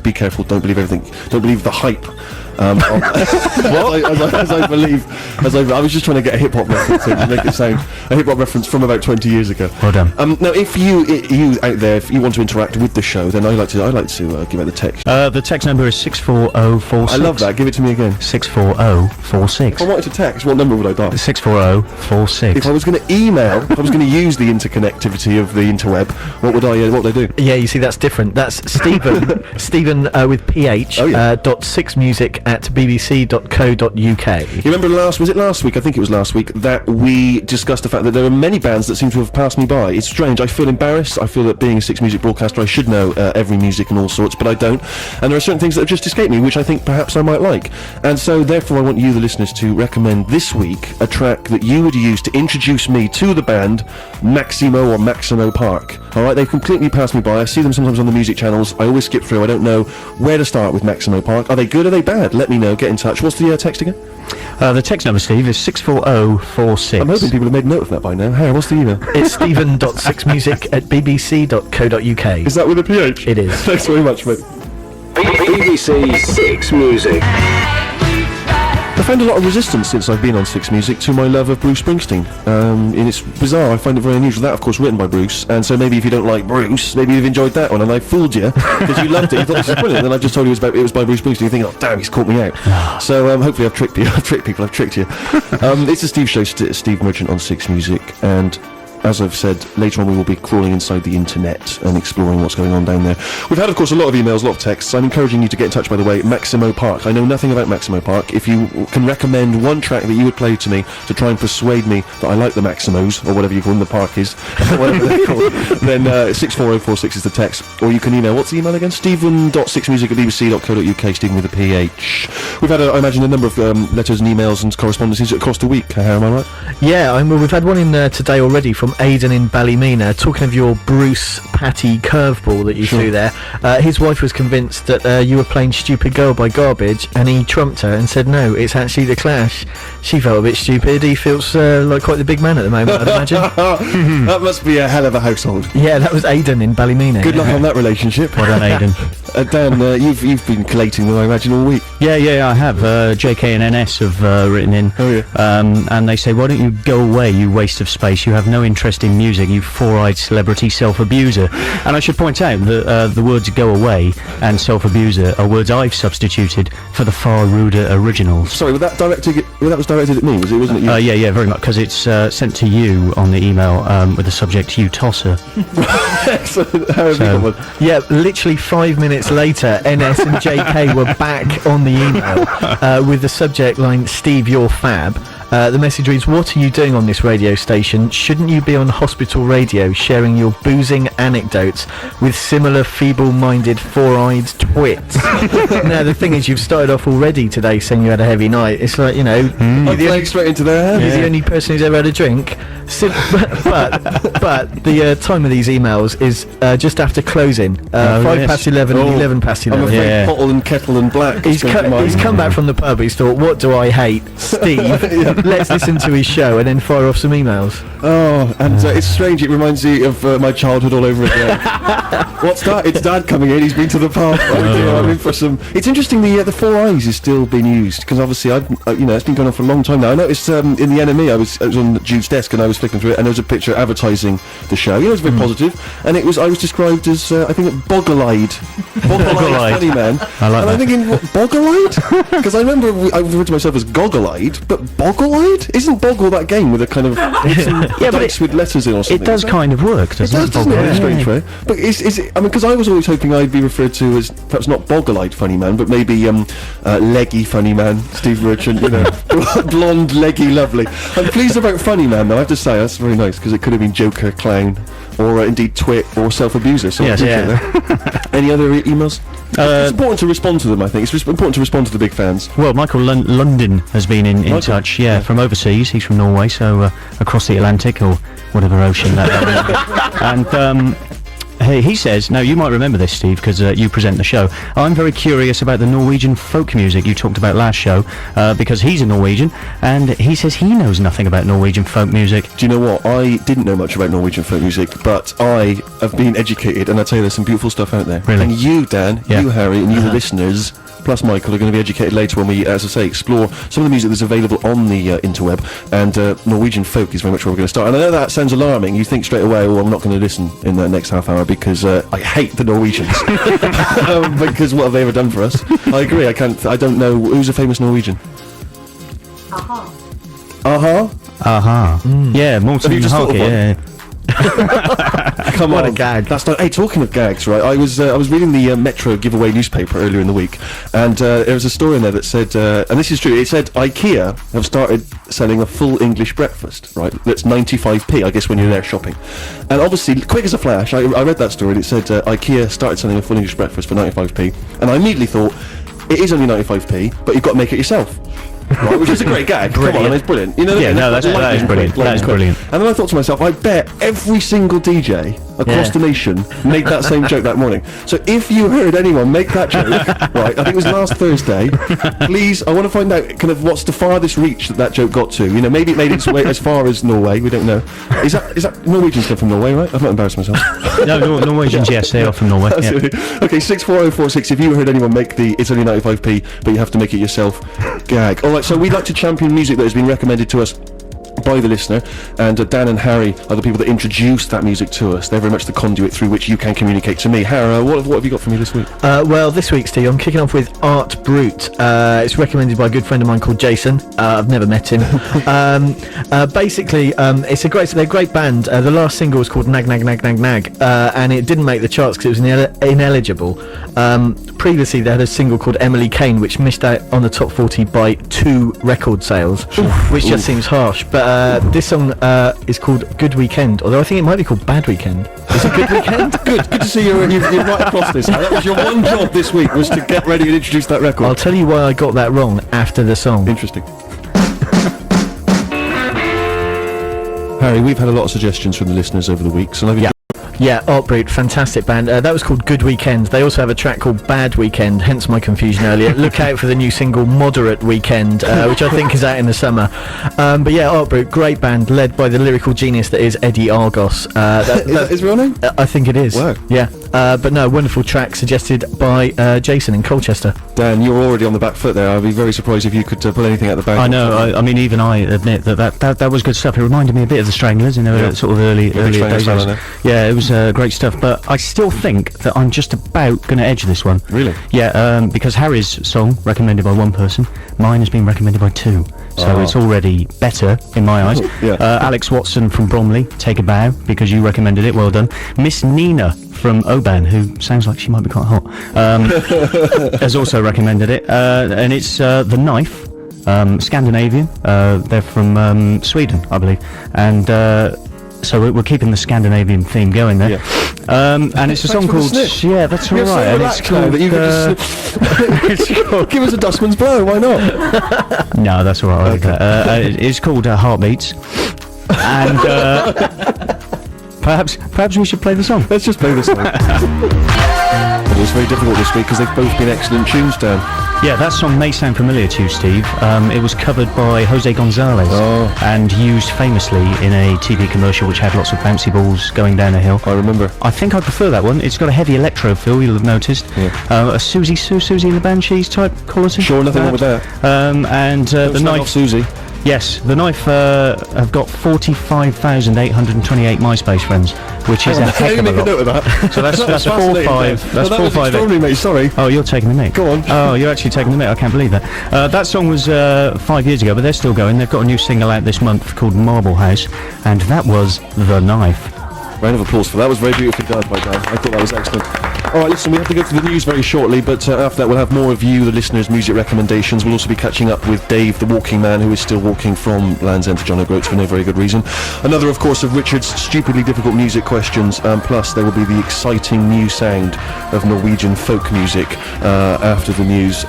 be careful. Don't believe everything. Don't believe the hype. As I believe, I was just trying to get a hip hop reference to make it sound a hip hop reference from about 20 years ago. Well done. Now, if you out there, if you want to interact with the show, then I like to give out the text. The text number is 64046. I love that. Give it to me again. 64046. If I wanted to text, what number would I dial? 64046. If I was going to email, if I was going to use the interconnectivity of the interweb, what would I do? Yeah, you see, that's different. That's Stephen, with PH, .6music@bbc.co.uk. You remember was it last week? I think it was last week that we discussed the fact that there are many bands that seem to have passed me by. It's strange. I feel embarrassed. I feel that being a Six Music broadcaster, I should know every music and all sorts, but I don't. And there are certain things that have just escaped me, which I think perhaps I might like. And so, therefore, I want you, the listeners, to recommend this week a track that you would use to introduce me to the band Maximo or Maximo Park. All right, they've completely passed me by. I see them sometimes on the music channels. I always skip through. I don't know where to start with Maximo Park. Are they good? Are they bad? Let me know. Get in touch. What's the text again? The text number, Steve, is 64046. I'm hoping people have made note of that by now. Harry, what's the email? It's stephen.6music@bbc.co.uk. Is that with a PH? It is. Thanks very much, mate. BBC Six Music. I found a lot of resistance since I've been on Six Music to my love of Bruce Springsteen. And it's bizarre. I find it very unusual. That, of course, written by Bruce. And so maybe if you don't like Bruce, maybe you've enjoyed that one. And I fooled you because you loved it. You thought this was brilliant. And then I just told you it was by Bruce Springsteen. You think, oh damn, he's caught me out. So hopefully I've tricked you. I've tricked people. I've tricked you. It's a Steve show. Steve Merchant on Six Music, and as I've said, later on we will be crawling inside the internet and exploring what's going on down there. We've had, of course, a lot of emails, a lot of texts. I'm encouraging you to get in touch, by the way. Maximo Park. I know nothing about Maximo Park. If you can recommend one track that you would play to me to try and persuade me that I like the Maximos, or whatever you call them, the Park is, whatever they're called, then 64046 is the text. Or you can email. What's the email again? Stephen.6music@bbc.co.uk, Stephen with a PH. We've had, I imagine, a number of letters and emails and correspondences across the week. Am I right? Yeah, we've had one in today already from Aidan in Ballymena, talking of your Bruce Patty curveball that you threw there. His wife was convinced that you were playing Stupid Girl by Garbage, and he trumped her and said no, it's actually The Clash. She felt a bit stupid. He feels like quite the big man at the moment, I'd imagine. That must be a hell of a household. Yeah, that was Aidan in Ballymena. Good luck on that relationship. Well done, Aidan. Dan, you've been collating them, I imagine, all week. Yeah, I have. JK and NS have written in. Oh, yeah. And they say, why don't you go away, you waste of space? You have no interest in music, you four-eyed celebrity self-abuser. And I should point out that the words go away and self-abuser are words I've substituted for the far ruder originals. Sorry, was that directed at me? Wasn't it you? Yeah, very much, because it's sent to you on the email with the subject, you tosser. Excellent. How have you got one? Yeah, literally 5 minutes later, NS and JK were back on the email with the subject line, Steve, you're fab. The message reads, what are you doing on this radio station? Shouldn't you be on hospital radio sharing your boozing anecdotes with similar feeble-minded four-eyed twits? Now, the thing is, you've started off already today saying you had a heavy night. It's like, I'm playing straight into their hands. You're the only person who's ever had a drink. But the time of these emails is just after closing. 5 past 11 and 11 past 11. I'm afraid Pottle and Kettle and Black. He's come back from the pub. He's thought, what do I hate? Steve. Let's listen to his show and then fire off some emails. Oh, and it's strange. It reminds me of my childhood all over again. What's that? It's Dad coming in. He's been to the pub. I'm in for some. It's interesting. The four eyes is still being used because obviously it's been going on for a long time now. I noticed in the NME I was on Jude's desk and I was flicking through it and there was a picture advertising the show. It was very positive, and I was described as I think boggle-eyed funny man. I like that. I'm thinking, what, boggle-eyed? Because I remember I referred to myself as goggle-eyed, but boggle-eyed? Isn't Boggle that game with a kind of dice with letters in or something? It does kind of work, doesn't it? Doesn't it? In a strange way. But is it? I mean, because I was always hoping I'd be referred to as perhaps not boggle-eyed funny man, but maybe leggy funny man, Steve Merchant. Blonde, leggy, lovely. I'm pleased about funny man, though. I have to say that's very nice because it could have been Joker, clown, or indeed twit or self-abuser. So yes, Any other emails? It's important to respond to them, I think. It's important to respond to the big fans. Well, Michael London has been in touch, from overseas. He's from Norway, so across the Atlantic or whatever ocean that is. And he says, now you might remember this, Steve, because you present the show. I'm very curious about the Norwegian folk music you talked about last show, because he's a Norwegian, and he says he knows nothing about Norwegian folk music. Do you know what? I didn't know much about Norwegian folk music, but I have been educated, and I tell you, there's some beautiful stuff out there. Really? And you, Dan, you, Harry, and you, the listeners, plus Michael, are going to be educated later when we, as I say, explore some of the music that's available on the interweb, and Norwegian folk is very much where we're going to start. And I know that sounds alarming. You think straight away, oh, I'm not going to listen in the next half hour because I hate the Norwegians. Because what have they ever done for us? I agree, I don't know. Who's a famous Norwegian? Aha. Aha. Yeah, Morten Have you just thought of Harke, one? yeah. Come What on, a gag. That's not. Hey, talking of gags, right? I was reading the Metro giveaway newspaper earlier in the week, and there was a story in there that said, and this is true. It said IKEA have started selling a full English breakfast, right? That's 95p, I guess, when you're there shopping. And obviously, quick as a flash, I read that story. And it said IKEA started selling a full English breakfast for 95p, and I immediately thought it is only 95p, but you've got to make it yourself. Right, which is a great gag. Come on, it's brilliant. You know, Yeah, no, that is brilliant. That is brilliant. And then I thought to myself, I bet every single DJ across the nation made that same joke that morning. So if you heard anyone make that joke, right, I think it was last Thursday, please, I want to find out kind of what's the farthest reach that joke got to. You know, maybe it made its way as far as Norway, we don't know. Is that Norwegian stuff from Norway, right? I've not embarrassed myself. No, Norwegians, yes, they are from Norway. Yeah. Okay, 64046, if you heard anyone make the it's only 95p, but you have to make it yourself gag. Alright, so we'd like to champion music that has been recommended to us by the listener, and Dan and Harry are the people that introduced that music to us. They're very much the conduit through which you can communicate to me. Harry, what have you got for me this week? Well, this week, Steve, I'm kicking off with Art Brut. It's recommended by a good friend of mine called Jason. I've never met him. Basically, they're a great band. The last single was called Nag Nag Nag Nag Nag, and it didn't make the charts because it was ineligible. Previously, they had a single called Emily Kane, which missed out on the top 40 by 2 record sales, which just seems harsh. But this song is called Good Weekend, although I think it might be called Bad Weekend. Is it Good Weekend? Good to see you're right across this. That was your one job this week, was to get ready and introduce that record. I'll tell you why I got that wrong after the song. Interesting. Harry, we've had a lot of suggestions from the listeners over the weeks, and Yeah, Art Brut, fantastic band. That was called Good Weekend. They also have a track called Bad Weekend, hence my confusion earlier. Look out for the new single Moderate Weekend, which I think is out in the summer. But yeah, Art Brut, great band, led by the lyrical genius that is Eddie Argos. Is that his real name? I think it is. Wow. Yeah. But no, wonderful track suggested by Jason in Colchester. Dan, you're already on the back foot there. I'd be very surprised if you could pull anything out the bag. I know. I mean, even I admit that was good stuff. It reminded me a bit of the Stranglers, sort of early Stranglers days. fan, I know. Yeah, it was great stuff. But I still think that I'm just about going to edge this one. Really? Yeah, because Harry's song recommended by one person, mine has been recommended by 2. So it's already better in my eyes. Yeah. Alex Watson from Bromley, Take a Bow, because you recommended it. Well done. Miss Nina from Oban, who sounds like she might be quite hot, has also recommended it. And it's The Knife, Scandinavian. They're from Sweden, I believe. And so we're keeping the Scandinavian theme going there. Yeah. And it's a song for the called... sniff. Yeah, that's all You're right. so And relaxed it's now called... that you can just give us a dustman's blow, why not? No, that's all right. I like that. It's called Heartbeats. And perhaps we should play the song. Let's just play this song. It was very difficult this week because they've both been excellent tunes, Dan. Yeah, that song may sound familiar to you, Steve. It was covered by Jose Gonzalez and used famously in a TV commercial which had lots of bouncy balls going down a hill. I remember. I think I prefer that one. It's got a heavy electro feel, you'll have noticed. Yeah. A Susie and the Banshees type quality. Sure, nothing wrong with that. And The Knife... Susie. Yes, The Knife have got 45,828 MySpace friends, which is a heck of a make a note lot. of that. So that's 4-5. That's that was 4-5. extraordinary, mate, sorry. Oh, you're taking the mick. Go on. Oh, you're actually taking the mick. I can't believe that. That song was 5 years ago, but they're still going. They've got a new single out this month called Marble House, and that was The Knife. Round of applause for that. Was very beautifully done by Dan. I thought that was excellent. Alright, listen, we have to go to the news very shortly, but after that we'll have more of you, the listeners' music recommendations. We'll also be catching up with Dave, the walking man, who is still walking from Land's End to John O'Groats for no very good reason. Another, of course, of Richard's stupidly difficult music questions, plus there will be the exciting new sound of Norwegian folk music after the news.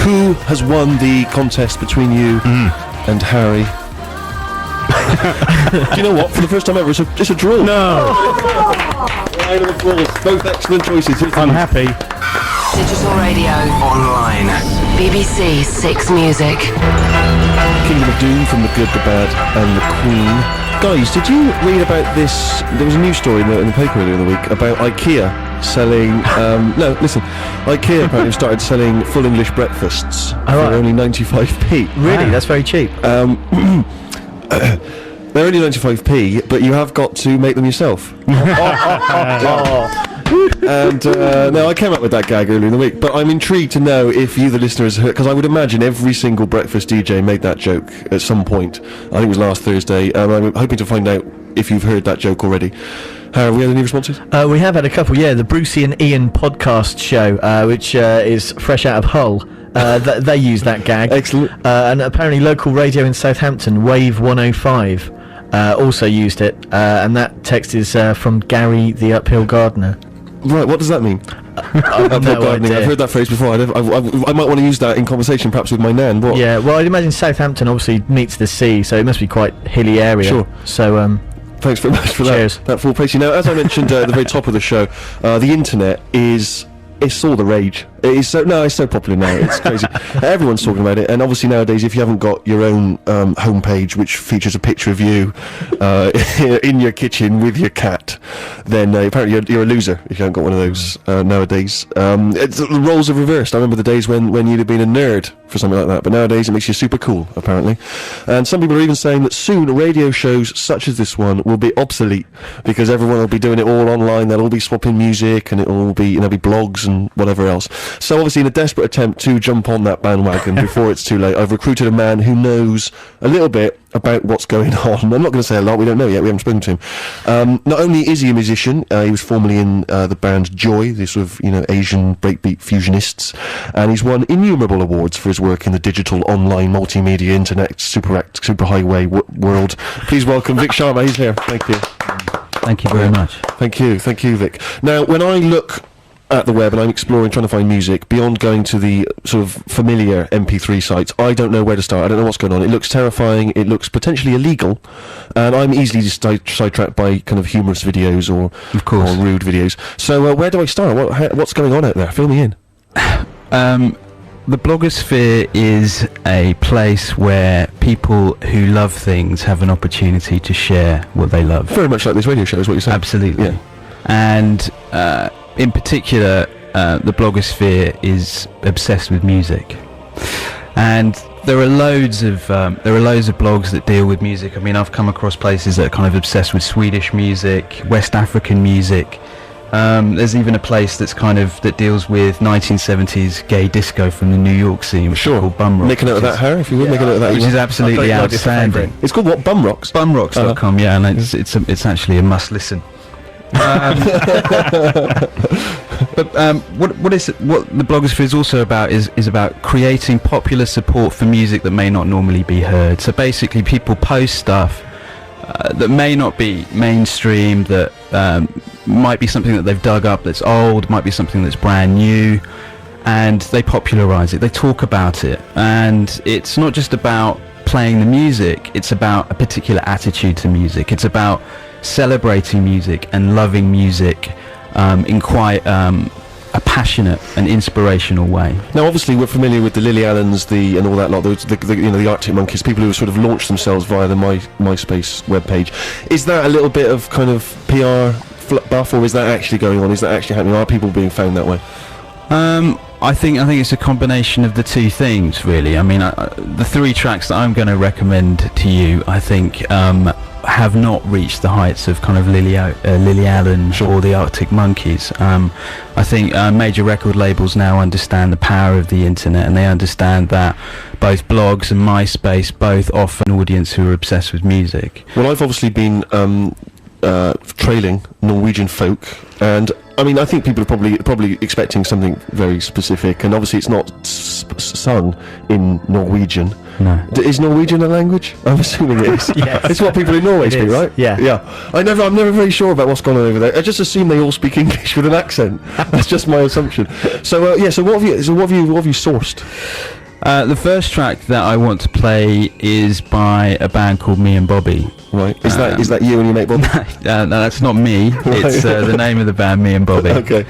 Who has won the contest between you and Harry? Do you know what? For the first time ever, it's a draw. No! Round of applause. Both excellent choices. I'm happy. Digital radio. Online. BBC Six Music. Kingdom of Doom from The Good, The Bad and The Queen. Guys, did you read about this? There was a news story in the paper earlier in the week about IKEA selling... no, listen. IKEA apparently started selling full English breakfasts for only 95p. Really? That's very cheap. They're only 95p, but you have got to make them yourself. And no, I came up with that gag earlier in the week, but I'm intrigued to know if you, the listeners, heard, because I would imagine every single breakfast DJ made that joke at some point. I think it was last Thursday, and I'm hoping to find out if you've heard that joke already. Have we had any responses? We have had a couple, yeah. The Brucey and Ian podcast show, which is fresh out of Hull. They use that gag. Excellent. And apparently local radio in Southampton, Wave 105, also used it. And that text is from Gary the Uphill Gardener. Right, what does that mean? I've no gardening. idea. I've heard that phrase before. I might want to use that in conversation, perhaps with my nan. What? Yeah, well, I'd imagine Southampton obviously meets the sea, so it must be quite hilly area. Sure. So, Thanks very much for cheers. that full place. Now, as I mentioned at the very top of the show, the internet it's all the rage. It's so popular now. It's crazy. Everyone's talking about it, and obviously nowadays, if you haven't got your own homepage which features a picture of you in your kitchen with your cat, then apparently you're a loser if you haven't got one of those nowadays. The roles are reversed. I remember the days when you'd have been a nerd for something like that, but nowadays it makes you super cool, apparently. And some people are even saying that soon radio shows such as this one will be obsolete because everyone will be doing it all online. They'll all be swapping music, and it'll all be be blogs and whatever else. So obviously, in a desperate attempt to jump on that bandwagon before it's too late, I've recruited a man who knows a little bit about what's going on. I'm not going to say a lot, we don't know yet, we haven't spoken to him. Not only is he a musician, he was formerly in the band Joy, this sort of, Asian breakbeat fusionists, and he's won innumerable awards for his work in the digital, online, multimedia, internet, superhighway world. Please welcome Vic Sharma, he's here. Thank you. Thank you very much. Thank you, Vic. Now, when I look at the web and I'm exploring, trying to find music, beyond going to the sort of familiar MP3 sites, I don't know where to start. I don't know what's going on. It looks terrifying, it looks potentially illegal, and I'm easily just sidetracked by kind of humorous videos or rude videos. So where do I start? What's going on out there? Fill me in. The blogosphere is a place where people who love things have an opportunity to share what they love. Very much like this radio show is what you're saying. Absolutely. Yeah. And in particular, the blogosphere is obsessed with music, and there are loads of blogs that deal with music. I mean, I've come across places that are kind of obsessed with Swedish music, West African music. There's even a place that deals with 1970s gay disco from the New York scene, which is called Bum Rocks. Make a note of that, Harry, if you would. Make a note of that. Which is absolutely outstanding. It's called what? Bum Rocks? Bumrocks.com, yeah, and it's actually a must listen. But what the blogosphere is also about is about creating popular support for music that may not normally be heard. So basically, people post stuff that may not be mainstream, that might be something that they've dug up that's old, might be something that's brand new, and they popularize it, they talk about it. And it's not just about playing the music, it's about a particular attitude to music. It's about celebrating music and loving music in quite a passionate and inspirational way. Now, obviously, we're familiar with the Lily Allens, and all that lot. The Arctic Monkeys, people who sort of launched themselves via the MySpace webpage. Is that a little bit of kind of PR buff, or is that actually going on? Is that actually happening? Are people being found that way? I think it's a combination of the two things, really. I mean, the three tracks that I'm going to recommend to you, I think, have not reached the heights of kind of Lily Allen or the Arctic Monkeys. I think major record labels now understand the power of the internet, and they understand that both blogs and MySpace both offer an audience who are obsessed with music. Well, I've obviously been trailing Norwegian folk, and I mean, I think people are probably expecting something very specific, and obviously it's not sung in Norwegian. No. Is Norwegian a language? I'm assuming it is. Yes. It's what people in Norway speak, right? Yeah. Yeah. I'm never very sure about what's going on over there. I just assume they all speak English with an accent. That's just my assumption. So so what have you sourced? The first track that I want to play is by a band called Me and Bobby. Right. Is that you and your mate Bob? No, that's not me. It's the name of the band, Me and Bobby. Okay.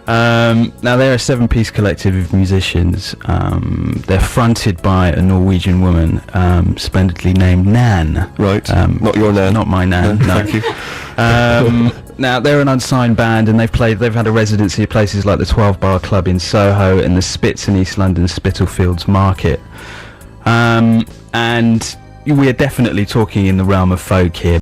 Now they're a 7-piece collective of musicians. They're fronted by a Norwegian woman, splendidly named Nan. Right. Not your Nan. Not my Nan. No. Thank you. Now they're an unsigned band, and they've had a residency at places like the 12 Bar Club in Soho and the Spitz in East London, Spitalfields Market. And we are definitely talking in the realm of folk here.